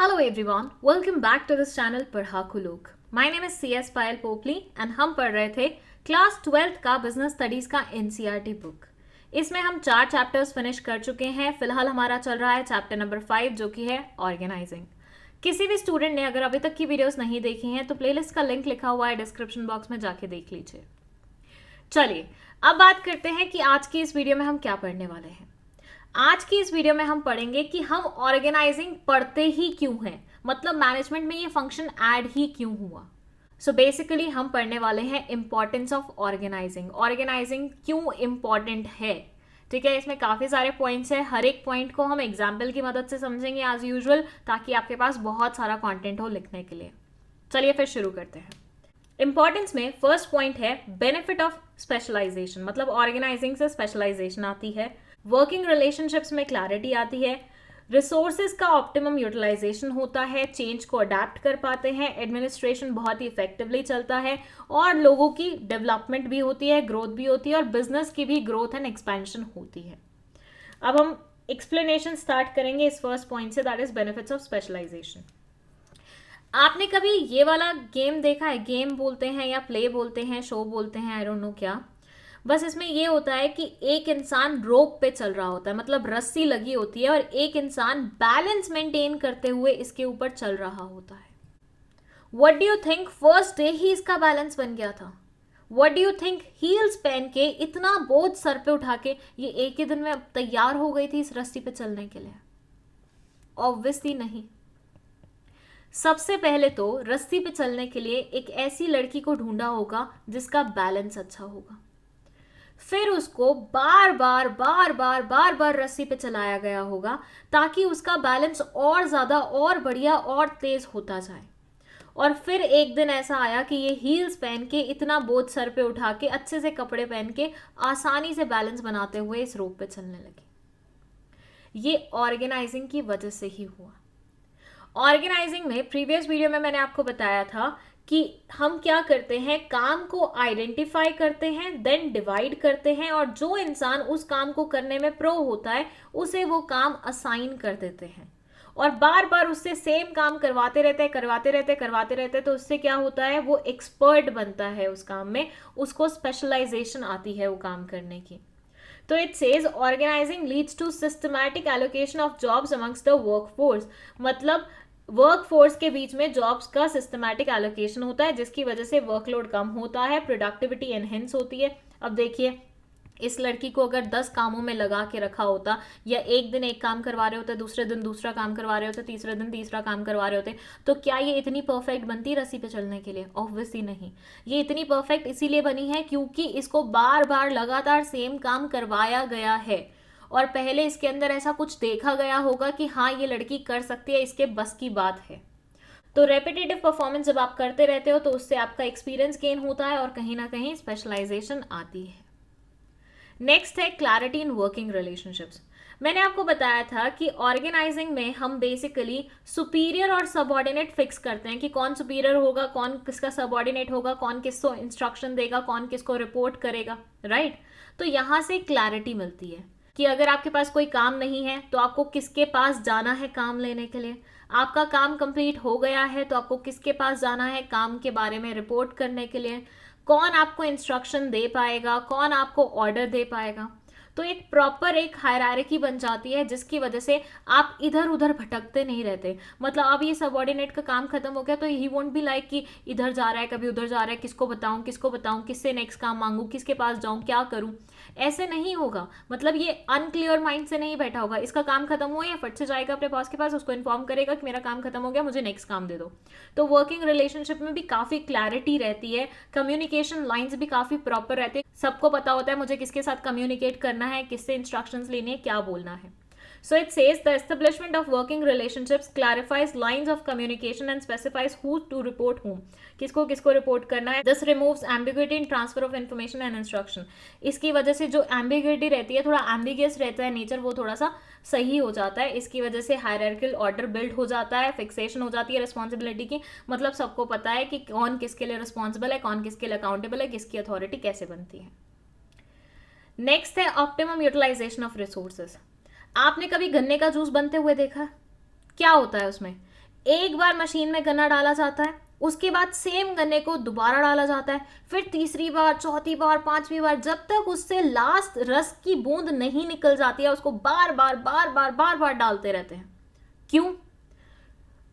Hello everyone, welcome back to this channel पढ़ाकू लोग. My name is CS Payal Popli and हम पढ़ रहे थे क्लास 12th का बिजनेस स्टडीज का NCERT बुक. इसमें हम 4 चैप्टर्स फिनिश कर चुके हैं. फिलहाल हमारा चल रहा है चैप्टर नंबर 5 जो कि है ऑर्गेनाइजिंग. किसी भी स्टूडेंट ने अगर अभी तक की वीडियोस नहीं देखी हैं तो प्लेलिस्ट का लिंक लिखा हुआ है डिस्क्रिप्शन बॉक्स में, जाके देख लीजिए. चलिए अब बात करते हैं कि आज की इस वीडियो में हम क्या पढ़ने वाले हैं. आज की इस वीडियो में हम पढ़ेंगे कि हम ऑर्गेनाइजिंग पढ़ते ही क्यों हैं, मतलब मैनेजमेंट में ये फंक्शन ऐड ही क्यों हुआ. सो बेसिकली हम पढ़ने वाले हैं इंपॉर्टेंस ऑफ ऑर्गेनाइजिंग. ऑर्गेनाइजिंग क्यों इंपॉर्टेंट है, ठीक है. इसमें काफी सारे पॉइंट्स हैं. हर एक पॉइंट को हम एग्जाम्पल की मदद से समझेंगे एज यूजुअल, ताकि आपके पास बहुत सारा कंटेंट हो लिखने के लिए. चलिए फिर शुरू करते हैं. इंपॉर्टेंस में फर्स्ट पॉइंट है बेनिफिट ऑफ स्पेशलाइजेशन, मतलब ऑर्गेनाइजिंग से स्पेशलाइजेशन आती है. वर्किंग रिलेशनशिप्स में क्लैरिटी आती है. रिसोर्सेज का ऑप्टिमम यूटिलाइजेशन होता है. चेंज को अडेप्ट कर पाते हैं. एडमिनिस्ट्रेशन बहुत ही इफेक्टिवली चलता है और लोगों की डेवलपमेंट भी होती है, ग्रोथ भी होती है और बिजनेस की भी ग्रोथ एंड एक्सपेंशन होती है. अब हम एक्सप्लेनेशन स्टार्ट करेंगे इस फर्स्ट पॉइंट से, that is benefits of specialisation. आपने कभी ये वाला गेम देखा है, गेम बोलते हैं या प्ले बोलते हैं, शो बोलते हैं, आई डोंट नो क्या. बस इसमें ये होता है कि एक इंसान रोप पे चल रहा होता है, मतलब रस्सी लगी होती है और एक इंसान बैलेंस मेंटेन करते हुए इसके ऊपर चल रहा होता है. What do you think first day ही इसका बैलेंस बन गया था? What do you think heels पहन के इतना बोझ सर पे उठा के ये एक ही दिन में तैयार हो गई थी इस रस्सी पे चलने के लिए? ऑब्वियसली नहीं. सबसे पहले तो रस्सी पे चलने के लिए एक ऐसी लड़की को ढूंढा होगा जिसका बैलेंस अच्छा होगा. फिर उसको बार बार बार बार बार बार रस्सी पे चलाया गया होगा ताकि उसका बैलेंस और ज्यादा और बढ़िया और तेज होता जाए. और फिर एक दिन ऐसा आया कि ये हील्स पहन के इतना बोझ सर पे उठा के अच्छे से कपड़े पहन के आसानी से बैलेंस बनाते हुए इस रोप पे चलने लगी. ये ऑर्गेनाइजिंग की वजह से ही हुआ. ऑर्गेनाइजिंग में प्रीवियस वीडियो में मैंने आपको बताया था कि हम क्या करते हैं, काम को आइडेंटिफाई करते हैं, देन डिवाइड करते हैं और जो इंसान उस काम को करने में प्रो होता है उसे वो काम असाइन कर देते हैं और बार बार उससे सेम काम करवाते रहते. तो उससे क्या होता है, वो एक्सपर्ट बनता है उस काम में, उसको स्पेशलाइजेशन आती है वो काम करने की. तो it says organising leads to systematic allocation of jobs amongst the workforce, मतलब वर्कफोर्स के बीच में जॉब्स का सिस्टमैटिक एलोकेशन होता है जिसकी वजह से वर्कलोड कम होता है, प्रोडक्टिविटी एनहेंस होती है. अब देखिए, इस लड़की को अगर 10 कामों में लगा के रखा होता या एक दिन एक काम करवा रहे होते, दूसरे दिन दूसरा काम करवा रहे होते, तीसरे दिन तीसरा काम करवा रहे होते, तो क्या ये इतनी परफेक्ट बनती रस्सी पे चलने के लिए? ऑब्वियसली नहीं. ये इतनी परफेक्ट इसीलिए बनी है क्योंकि इसको बार बार लगातार सेम काम करवाया गया है और पहले इसके अंदर ऐसा कुछ देखा गया होगा कि हाँ ये लड़की कर सकती है, इसके बस की बात है. तो रेपिटेटिव परफॉर्मेंस जब आप करते रहते हो तो उससे आपका एक्सपीरियंस गेन होता है और कहीं ना कहीं स्पेशलाइजेशन आती है. नेक्स्ट है क्लैरिटी इन वर्किंग रिलेशनशिप्स. मैंने आपको बताया था कि ऑर्गेनाइजिंग में हम बेसिकली सुपीरियर और सबऑर्डिनेट फिक्स करते हैं कि कौन सुपीरियर होगा, कौन किसका सबऑर्डिनेट होगा, कौन किसको इंस्ट्रक्शन देगा, कौन किसको रिपोर्ट करेगा, राइट. तो यहां से क्लैरिटी मिलती है कि अगर आपके पास कोई काम नहीं है तो आपको किसके पास जाना है काम लेने के लिए. आपका काम कंप्लीट हो गया है तो आपको किसके पास जाना है काम के बारे में रिपोर्ट करने के लिए. कौन आपको इंस्ट्रक्शन दे पाएगा, कौन आपको ऑर्डर दे पाएगा. तो एक प्रॉपर एक हायरार्की बन जाती है जिसकी वजह से आप इधर उधर भटकते नहीं रहते. मतलब अब ये सबऑर्डिनेट का काम खत्म हो गया तो ही वोंट बी लाइक कि इधर जा रहा है कभी उधर जा रहा है, किसको बताऊं, किससे नेक्स्ट काम मांगू, किसके पास जाऊं, क्या करूं. ऐसे नहीं होगा. मतलब ये अनक्लियर माइंड से नहीं बैठा होगा. इसका काम खत्म हुआ या फट से जाएगा अपने बॉस के पास, उसको इन्फॉर्म करेगा कि मेरा काम खत्म हो गया, मुझे नेक्स्ट काम दे दो. तो वर्किंग रिलेशनशिप में भी काफी क्लैरिटी रहती है. कम्युनिकेशन लाइंस भी काफी प्रॉपर रहती है. सबको पता होता है मुझे किसके साथ कम्युनिकेट करना है, किससे इंस्ट्रक्शंस लेनी है, क्या बोलना है. So it says the establishment of working relationships clarifies lines of communication and specifies who to report whom. किसको किसको रिपोर्ट करना है. This removes ambiguity in transfer of information and instruction. इसकी वजह से जो ambiguity रहती है, थोड़ा ambiguous रहता है नेचर, वो थोड़ा सा सही हो जाता है. इसकी वजह से हायरार्किकल ऑर्डर बिल्ड हो जाता है, फिक्सेशन हो जाती है रिस्पॉन्सिबिलिटी की. मतलब सबको पता है कि कौन किसके लिए रिस्पॉन्सिबल है, कौन किसके लिए अकाउंटेबल है, किसकी अथॉरिटी कैसे बनती है. नेक्स्ट है ऑप्टिमम यूटिलाइजेशन ऑफ रिसोर्सेज. आपने कभी गन्ने का जूस बनते हुए देखा? क्या होता है उसमें? एक बार मशीन में गन्ना डाला जाता है, उसके बाद सेम गन्ने को दोबारा डाला जाता है, फिर तीसरी बार, चौथी बार, पांचवी बार, जब तक उससे लास्ट रस की बूंद नहीं निकल जाती है उसको बार बार बार बार बार बार डालते रहते हैं। क्यों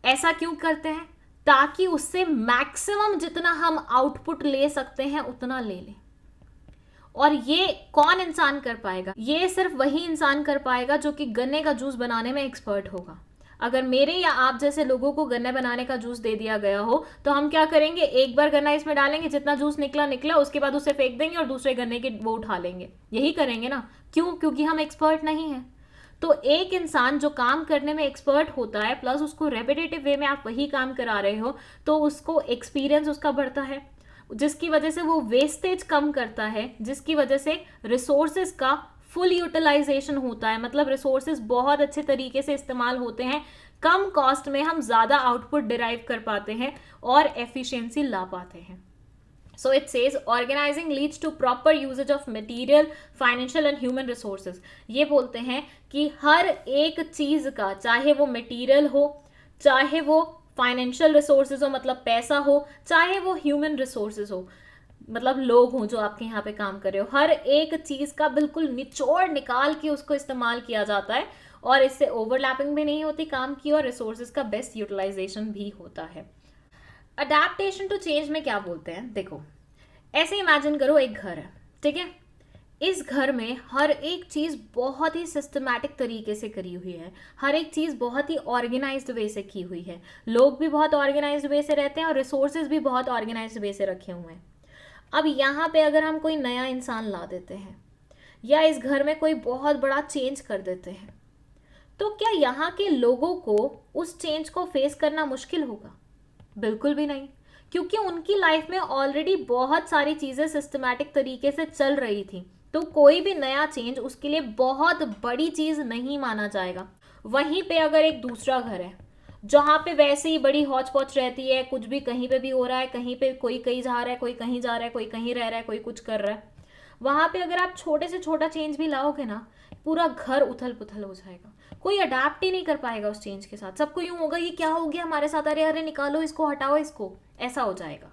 ऐसा क्यों करते हैं? ताकि उससे मैक्सिमम जितना हम आउटपुट ले सकते हैं उतना ले लें। और ये कौन इंसान कर पाएगा? ये सिर्फ वही इंसान कर पाएगा जो कि गन्ने का जूस बनाने में एक्सपर्ट होगा। अगर मेरे या आप जैसे लोगों को गन्ने बनाने का जूस दे दिया गया हो तो हम क्या करेंगे, एक बार गन्ना इसमें डालेंगे, जितना जूस निकला निकला, उसके बाद उसे फेंक देंगे और दूसरे गन्ने के वो उठा लेंगे। यही करेंगे ना। क्यों? क्योंकि हम एक्सपर्ट नहीं हैं। तो एक इंसान जो काम करने में एक्सपर्ट होता है प्लस उसको रेपिटेटिव वे में आप वही काम करा रहे हो तो उसको एक्सपीरियंस उसका बढ़ता है, जिसकी वजह से वो वेस्टेज कम करता है, जिसकी वजह से रिसोर्सेज का फुल यूटिलाइजेशन होता है। मतलब रिसोर्सेज बहुत अच्छे तरीके से इस्तेमाल होते हैं, कम कॉस्ट में हम ज़्यादा आउटपुट डिराइव कर पाते हैं और एफिशिएंसी ला पाते हैं। So it says organizing leads to proper usage of material, financial and human resources. ये बोलते हैं कि हर एक चीज का, चाहे वो मटेरियल हो, चाहे वो फाइनेंशियल रिसोर्सेज हो मतलब पैसा हो, चाहे वो ह्यूमन रिसोर्सेज हो मतलब लोग हों जो आपके यहाँ पे काम कर रहे हो, हर एक चीज का बिल्कुल निचोड़ निकाल के उसको इस्तेमाल किया जाता है और इससे ओवरलैपिंग भी नहीं होती काम की और रिसोर्सेज का बेस्ट यूटिलाइजेशन भी होता है। अडेप्टेशन टू चेंज में क्या बोलते हैं? देखो, ऐसे इमेजिन करो एक घर है, ठीक है। इस घर में हर एक चीज़ बहुत ही सिस्टमैटिक तरीके से करी हुई है, हर एक चीज़ बहुत ही ऑर्गेनाइज्ड वे से की हुई है, लोग भी बहुत ऑर्गेनाइज्ड वे से रहते हैं और रिसोर्सेज भी बहुत ऑर्गेनाइज्ड वे से रखे हुए हैं। अब यहाँ पे अगर हम कोई नया इंसान ला देते हैं या इस घर में कोई बहुत बड़ा चेंज कर देते हैं तो क्या यहाँ के लोगों को उस चेंज को फेस करना मुश्किल होगा? बिल्कुल भी नहीं, क्योंकि उनकी लाइफ में ऑलरेडी बहुत सारी चीज़ें सिस्टमैटिक तरीके से चल रही थी, तो कोई भी नया चेंज उसके लिए बहुत बड़ी चीज़ नहीं माना जाएगा। वहीं पे अगर एक दूसरा घर है जहाँ पे वैसे ही बड़ी हौच पौच रहती है, कुछ भी कहीं पे भी हो रहा है, कहीं पे कोई कहीं जा रहा है, कोई कहीं जा रहा है, कोई कहीं रह रहा है, कोई कुछ कर रहा है, वहाँ पे अगर आप छोटे से छोटा चेंज भी लाओगे ना, पूरा घर उथल पुथल हो जाएगा, कोई अडाप्ट ही नहीं कर पाएगा उस चेंज के साथ। सबको यूं होगा ये क्या हो गया हमारे साथ, अरे अरे निकालो इसको, हटाओ इसको, ऐसा हो जाएगा।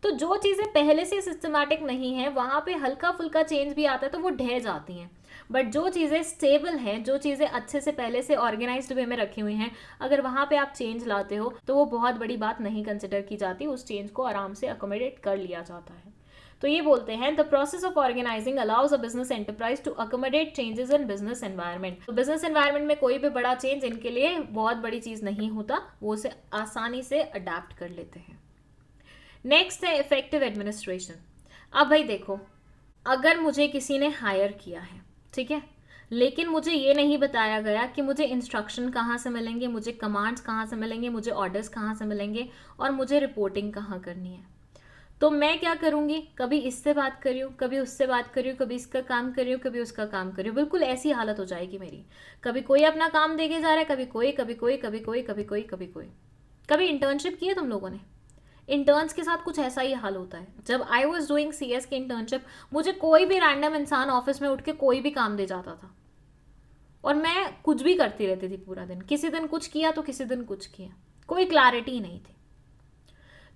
तो जो चीज़ें पहले से सिस्टमैटिक नहीं है वहाँ पे हल्का फुल्का चेंज भी आता है तो वो ढह जाती हैं। बट जो चीज़ें स्टेबल हैं, जो चीज़ें अच्छे से पहले से ऑर्गेनाइज्ड वे में रखी हुई हैं, अगर वहाँ पे आप चेंज लाते हो तो वो बहुत बड़ी बात नहीं कंसिडर की जाती, उस चेंज को आराम से अकोमोडेट कर लिया जाता है। तो ये बोलते हैं the process of organising allows a business enterprise to accommodate changes in business environment. तो बिजनेस एनवायरनमेंट में कोई भी बड़ा चेंज इनके लिए बहुत बड़ी चीज़ नहीं होता, वो उसे आसानी से अडेप्ट कर लेते हैं। नेक्स्ट है इफेक्टिव एडमिनिस्ट्रेशन। अब भाई देखो, अगर मुझे किसी ने हायर किया है, ठीक है, लेकिन मुझे ये नहीं बताया गया कि मुझे इंस्ट्रक्शन कहाँ से मिलेंगे, मुझे कमांड्स कहाँ से मिलेंगे, मुझे ऑर्डर्स कहाँ से मिलेंगे और मुझे रिपोर्टिंग कहाँ करनी है, तो मैं क्या करूँगी, कभी इससे बात कर रही हूँ, कभी उससे बात कर रही हूँ, कभी इसका काम कर रही हूँ, कभी उसका काम कर रही हूँ। बिल्कुल ऐसी हालत हो जाएगी मेरी। कभी कोई अपना काम देके जा रहा है, कभी कोई, कभी कोई, कभी कोई, कभी कोई, कभी कोई। कभी इंटर्नशिप की है तुम लोगों ने? इंटर्न्स के साथ कुछ ऐसा ही हाल होता है। जब आई वॉज डूइंग CS की इंटर्नशिप, मुझे कोई भी रैंडम इंसान ऑफिस में उठ के कोई भी काम दे जाता था और मैं कुछ भी करती रहती थी पूरा दिन। किसी दिन कुछ किया तो किसी दिन कुछ किया, कोई क्लैरिटी नहीं थी।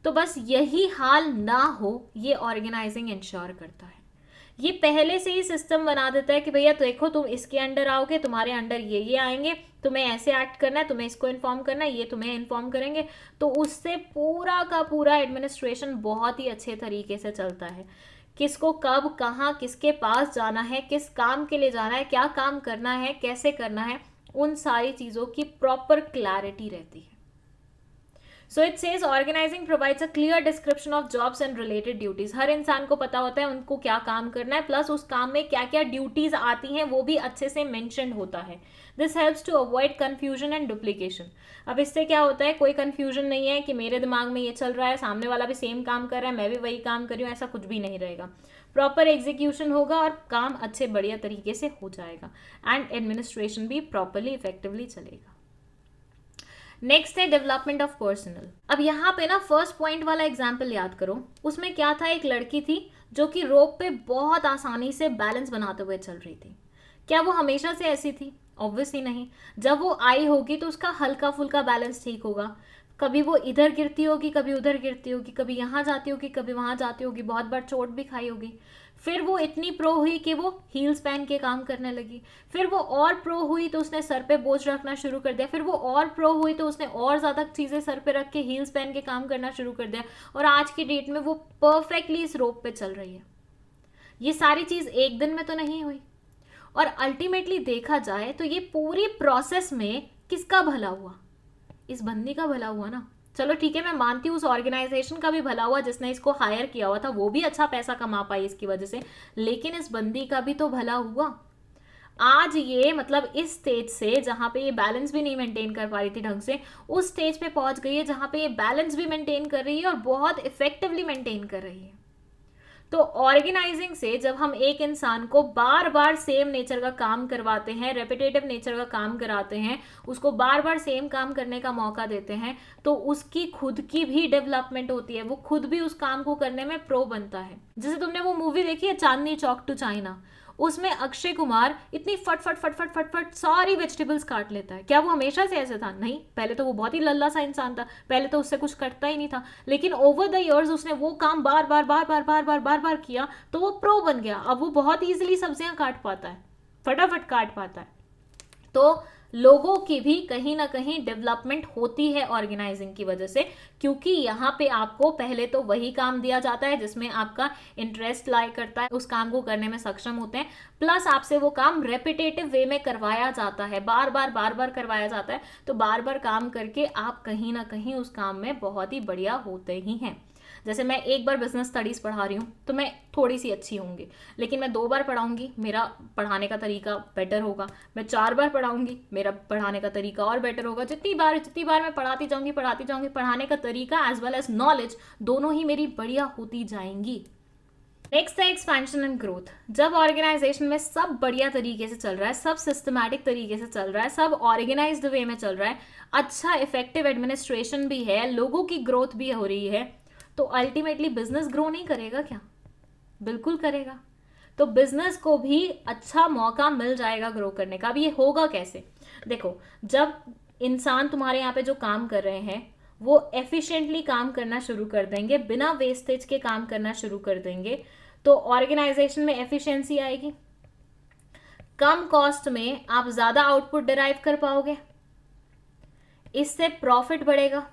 तो बस यही हाल ना हो, ये ऑर्गेनाइजिंग इंश्योर करता है। ये पहले से ही सिस्टम बना देता है कि भैया देखो तुम इसके अंडर आओगे, तुम्हारे अंडर ये आएंगे, तुम्हें ऐसे एक्ट करना है, तुम्हें इसको इन्फॉर्म करना है, ये तुम्हें इन्फॉर्म करेंगे। तो उससे पूरा का पूरा एडमिनिस्ट्रेशन बहुत ही अच्छे तरीके से चलता है। किसको कब कहाँ किसके पास जाना है, किस काम के लिए जाना है, क्या काम करना है, कैसे करना है, उन सारी चीज़ों की प्रॉपर क्लैरिटी रहती है। So it says organizing provides a clear description of jobs and related duties. हर इंसान को पता होता है उनको क्या काम करना है, प्लस उस काम में क्या क्या ड्यूटीज आती हैं वो भी अच्छे से मेंशन होता है। This helps to avoid confusion and duplication. अब इससे क्या होता है, कोई confusion नहीं है कि मेरे दिमाग में ये चल रहा है, सामने वाला भी सेम काम कर रहा है, मैं भी वही काम कर रही हूँ, ऐसा कुछ भी नहीं रहेगा। प्रॉपर एग्जीक्यूशन होगा और काम अच्छे बढ़िया तरीके से हो जाएगा एंड एडमिनिस्ट्रेशन भी प्रॉपरली इफेक्टिवली चलेगा। नेक्स्ट है डेवलपमेंट ऑफ पर्सनल। अब यहाँ पे ना फर्स्ट पॉइंट वाला एग्जाम्पल याद करो, उसमें क्या था, एक लड़की थी जो कि रोप पे बहुत आसानी से बैलेंस बनाते हुए चल रही थी। क्या वो हमेशा से ऐसी थी? ऑब्वियसली नहीं। जब वो आई होगी तो उसका हल्का फुल्का बैलेंस ठीक होगा, कभी वो इधर गिरती होगी, कभी उधर गिरती होगी, कभी यहाँ जाती होगी, कभी वहाँ जाती होगी, बहुत बार चोट भी खाई होगी। फिर वो इतनी प्रो हुई कि वो हील्स पहन के काम करने लगी। फिर वो और प्रो हुई तो उसने सर पे बोझ रखना शुरू कर दिया। फिर वो और प्रो हुई तो उसने और ज़्यादा चीज़ें सर पे रख के हील्स पहन के काम करना शुरू कर दिया, और आज की डेट में वो परफेक्टली इस रोप पे चल रही है। ये सारी चीज़ एक दिन में तो नहीं हुई। और अल्टीमेटली देखा जाए तो ये पूरी प्रोसेस में किसका भला हुआ? इस बंदी का भला हुआ ना। चलो ठीक है, मैं मानती हूँ उस ऑर्गेनाइजेशन का भी भला हुआ जिसने इसको हायर किया हुआ था, वो भी अच्छा पैसा कमा पाई इसकी वजह से, लेकिन इस बंदी का भी तो भला हुआ। आज ये मतलब इस स्टेज से जहां पे ये बैलेंस भी नहीं मेंटेन कर पा रही थी ढंग से, उस स्टेज पे पहुंच गई है जहां पे ये बैलेंस भी मेंटेन कर रही है और बहुत इफेक्टिवली मेंटेन कर रही है। तो ऑर्गेनाइजिंग से जब हम एक इंसान को बार बार सेम नेचर का काम करवाते हैं, रेपिटेटिव नेचर का काम कराते हैं, उसको बार बार सेम काम करने का मौका देते हैं, तो उसकी खुद की भी डेवलपमेंट होती है, वो खुद भी उस काम को करने में प्रो बनता है। जैसे तुमने वो मूवी देखी है चांदनी चौक टू चाइना, उसमें अक्षय कुमार इतनी फट फट फट फट फट फट सारी वेजिटेबल्स काट लेता है। क्या वो हमेशा से ऐसे था? नहीं, पहले तो वो बहुत ही लल्ला सा इंसान था, पहले तो उससे कुछ कटता ही नहीं था, लेकिन ओवर द इयर्स उसने वो काम बार बार बार बार बार बार बार बार किया तो वो प्रो बन गया। अब वो बहुत ईजिली सब्जियां काट पाता है, फटाफट काट पाता है। तो लोगों की भी कहीं ना कहीं डेवलपमेंट होती है ऑर्गेनाइजिंग की वजह से, क्योंकि यहाँ पे आपको पहले तो वही काम दिया जाता है जिसमें आपका इंटरेस्ट लाई करता है, उस काम को करने में सक्षम होते हैं, प्लस आपसे वो काम रेपिटेटिव वे में करवाया जाता है, बार बार करवाया जाता है। तो बार बार काम करके आप कहीं ना कहीं उस काम में बहुत ही बढ़िया होते ही हैं। जैसे मैं एक बार बिजनेस स्टडीज पढ़ा रही हूँ तो मैं थोड़ी सी अच्छी होंगी, लेकिन मैं 2 बार पढ़ाऊंगी, मेरा पढ़ाने का तरीका बेटर होगा। मैं 4 बार पढ़ाऊंगी, मेरा पढ़ाने का तरीका और बेटर होगा। जितनी बार मैं पढ़ाती जाऊंगी पढ़ाने का तरीका एज वेल एज नॉलेज दोनों ही मेरी बढ़िया होती जाएंगी। नेक्स्ट है एक्सपेंशन एंड ग्रोथ। जब ऑर्गेनाइजेशन में सब बढ़िया तरीके से चल रहा है, सब सिस्टमैटिक तरीके से चल रहा है, सब ऑर्गेनाइज्ड वे में चल रहा है, अच्छा इफेक्टिव एडमिनिस्ट्रेशन भी है, लोगों की ग्रोथ भी हो रही है, तो अल्टीमेटली बिजनेस ग्रो नहीं करेगा क्या? बिल्कुल करेगा। तो बिजनेस को भी अच्छा मौका मिल जाएगा ग्रो करने का। अब ये होगा कैसे? देखो, जब इंसान तुम्हारे यहाँ पे जो काम कर रहे हैं वो एफिशिएंटली काम करना शुरू कर देंगे, बिना वेस्टेज के काम करना शुरू कर देंगे, तो ऑर्गेनाइजेशन में एफिशिएंसी आएगी, कम कॉस्ट में आप ज्यादा आउटपुट डिराइव कर पाओगे, इससे प्रॉफिट बढ़ेगा।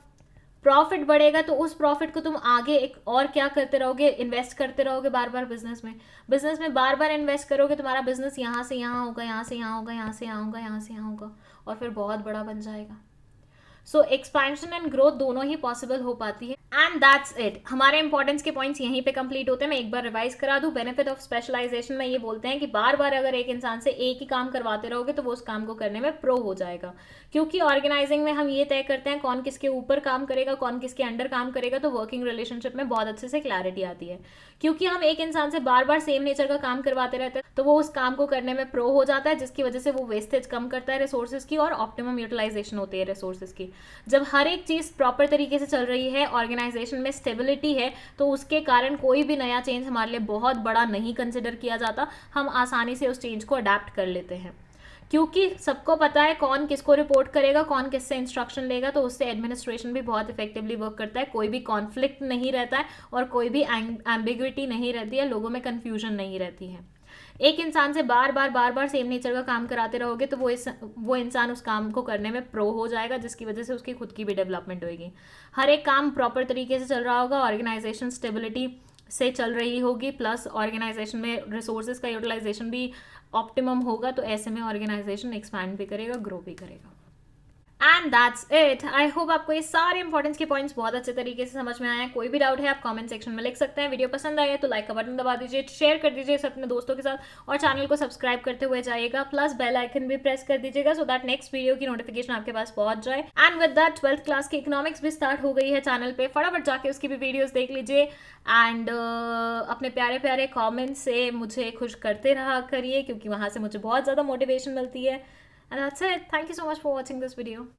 प्रॉफिट बढ़ेगा तो उस प्रॉफिट को तुम आगे एक और क्या करते रहोगे? इन्वेस्ट करते रहोगे बार बार बिजनेस में बार बार इन्वेस्ट करोगे, तुम्हारा बिजनेस यहाँ से यहाँ होगा, यहाँ से यहाँ होगा, यहाँ से यहाँ होगा, यहाँ से यहाँ होगा, और फिर बहुत बड़ा बन जाएगा। सो एक्सपेंशन एंड ग्रोथ दोनों ही पॉसिबल हो पाती है। And that's it. हमारे इंपॉर्टेंस के पॉइंट्स यहीं पे कंप्लीट होते हैं। मैं एक बार रिवाइज करा दूं। बेनिफिट ऑफ स्पेशलाइजेशन में ये बोलते हैं कि बार बार अगर एक इंसान से एक ही काम करवाते रहोगे तो वो उस काम को करने में प्रो हो जाएगा, क्योंकि ऑर्गेनाइजिंग में हम ये तय करते हैं कौन किसके ऊपर काम करेगा, कौन किसके अंडर काम करेगा, तो वर्किंग रिलेशनशिप में बहुत अच्छे से क्लैरिटी आती है। क्योंकि हम एक इंसान से बार बार सेम नेचर का काम करवाते रहते हैं तो वो उस काम को करने में प्रो हो जाता है, जिसकी वजह से वो वेस्टेज कम करता है रिसोर्सेज की, और ऑप्टिमम यूटिलाइजेशन होती है रिसोर्सेज की। जब हर एक चीज प्रॉपर तरीके से चल रही है, ऑर्गेनाइजेशन में स्टेबिलिटी है, तो उसके कारण कोई भी नया चेंज हमारे लिए बहुत बड़ा नहीं कंसिडर किया जाता, हम आसानी से उस चेंज को अडेप्ट कर लेते हैं, क्योंकि सबको पता है कौन किसको रिपोर्ट करेगा, कौन किससे इंस्ट्रक्शन लेगा, तो उससे एडमिनिस्ट्रेशन भी बहुत इफेक्टिवली वर्क करता है, कोई भी कॉन्फ्लिक्ट नहीं रहता है और कोई भी एम्बिग्विटी नहीं रहती है, लोगों में कन्फ्यूजन नहीं रहती है। एक इंसान से बार बार सेम नेचर का काम कराते रहोगे तो वो इंसान उस काम को करने में प्रो हो जाएगा, जिसकी वजह से उसकी खुद की भी डेवलपमेंट होगी। हर एक काम प्रॉपर तरीके से चल रहा होगा, ऑर्गेनाइजेशन स्टेबिलिटी से चल रही होगी, प्लस ऑर्गेनाइजेशन में रिसोर्सेज का यूटिलाइजेशन भी ऑप्टिमम होगा, तो ऐसे में ऑर्गेनाइजेशन एक्सपैंड भी करेगा, ग्रो भी करेगा। And that's it. I hope आपको ये सारे इंपॉर्टेंस के पॉइंट्स बहुत अच्छे तरीके से समझ में आए हैं। कोई भी डाउट है आप कमेंट सेक्शन में लिख सकते हैं। वीडियो पसंद आए तो लाइक का बटन दबा दीजिए, शेयर कर दीजिए इसे अपने दोस्तों के साथ, और चैनल को सब्सक्राइब करते हुए जाइएगा, प्लस बेल आइकन भी प्रेस कर दीजिएगा सो दैट नेक्स्ट वीडियो की नोटिफिकेशन आपके पास पहुंच जाए। And with that 12th class की इकोनॉमिक्स भी स्टार्ट हो गई है चैनल पे, फटाफट जाके उसकी भी वीडियोज देख लीजिए, एंड अपने प्यारे प्यारे कॉमेंट से मुझे खुश करते रहा करिए, क्योंकि वहां से मुझे बहुत ज़्यादा मोटिवेशन मिलती है। And that's it. Thank you so much for watching this video.